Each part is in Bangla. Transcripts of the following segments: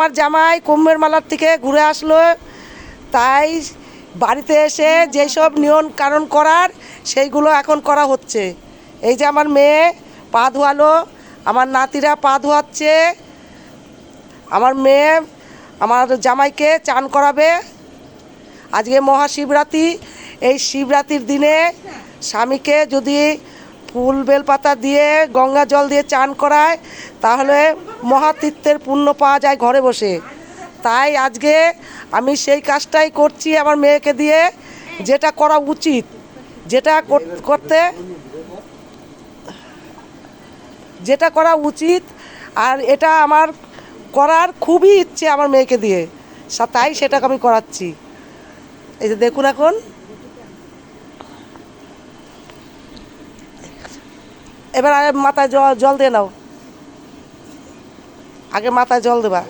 আমার জামাই কুম্ভের মেলার থেকে ঘুরে আসলো, তাই বাড়িতে এসে যেসব নিয়ম কানুন করার সেইগুলো এখন করা হচ্ছে। এই যে আমার মেয়ে পা ধোয়ালো, আমার নাতিরা পা ধোয়াচ্ছে, আমার মেয়ে আমার জামাইকে চান করাবে। আজকে মহাশিবরাত্রি, এই শিবরাত্রির দিনে স্বামীকে যদি ফুল বেলপাতা দিয়ে গঙ্গা জল দিয়ে চান করায় তাহলে মহাতীর্থের পুণ্য পাওয়া যায় ঘরে বসে। তাই আজকে আমি সেই কাজটাই করছি আমার মেয়েকে দিয়ে, যেটা করা উচিত, যেটা করা উচিত। আর এটা আমার করার খুবই ইচ্ছে আমার মেয়েকে দিয়ে, তাই সেটাকে আমি করাচ্ছি। এই যে দেখুন, এখন এবার মাথায় জল দিয়ে নাও, আগে মাথায় জল দেবা।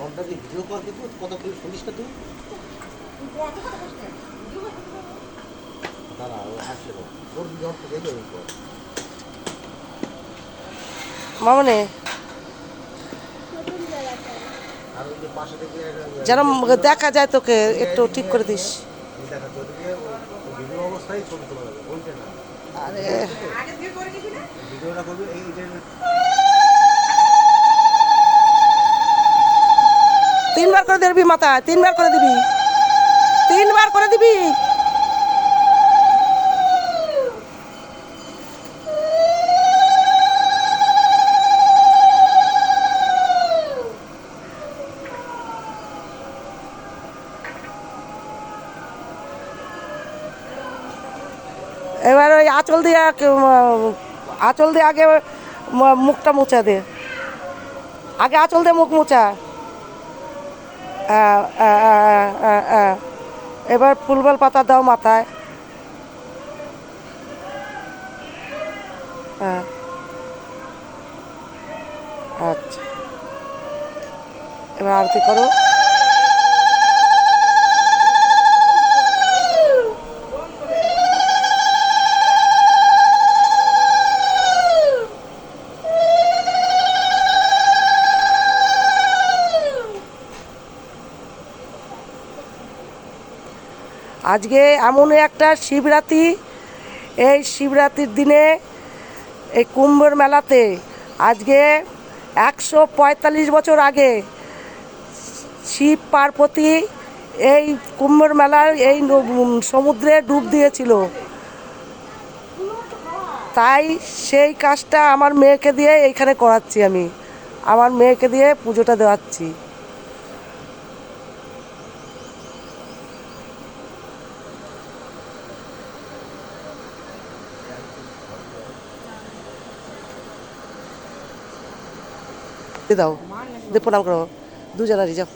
মামনে যেন দেখা যায়, তোকে একটু ঠিক করে দিস। আরে তিনবার করে দিবি মাথায়, তিনবার করে দিবি, তিনবার করে দিবি। এবার ওই আঁচল দিয়ে আগে মুখটা মুছা দে, আগে আঁচল দিয়ে মুখ মুছা। এবার ফুলবেল পাতা দাও মাথায়। হ্যাঁ, আচ্ছা, এবার আরতি করো। আজকে এমন একটা শিবরাত্রি, এই শিবরাত্রির দিনে এই কুম্ভের মেলাতে আজকে 145 বছর আগে শিব পার্বতী এই কুম্ভের মেলার এই সমুদ্রে ডুব দিয়েছিল। তাই সেই কাজটা আমার মেয়েকে দিয়ে এইখানে করাচ্ছি, আমি আমার মেয়েকে দিয়ে পুজোটা দেওয়াচ্ছি। দাও, দিয়ে প্রণাম করো দুজনারই, যাও।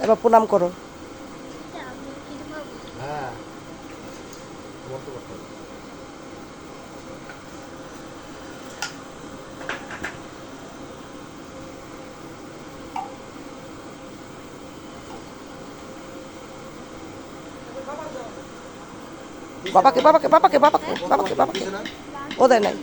এবার প্রণাম করো। বাবাকে বাবাকে বাবাকে বাবাকে বাবাকে বাবাকে ও দেয় নাই।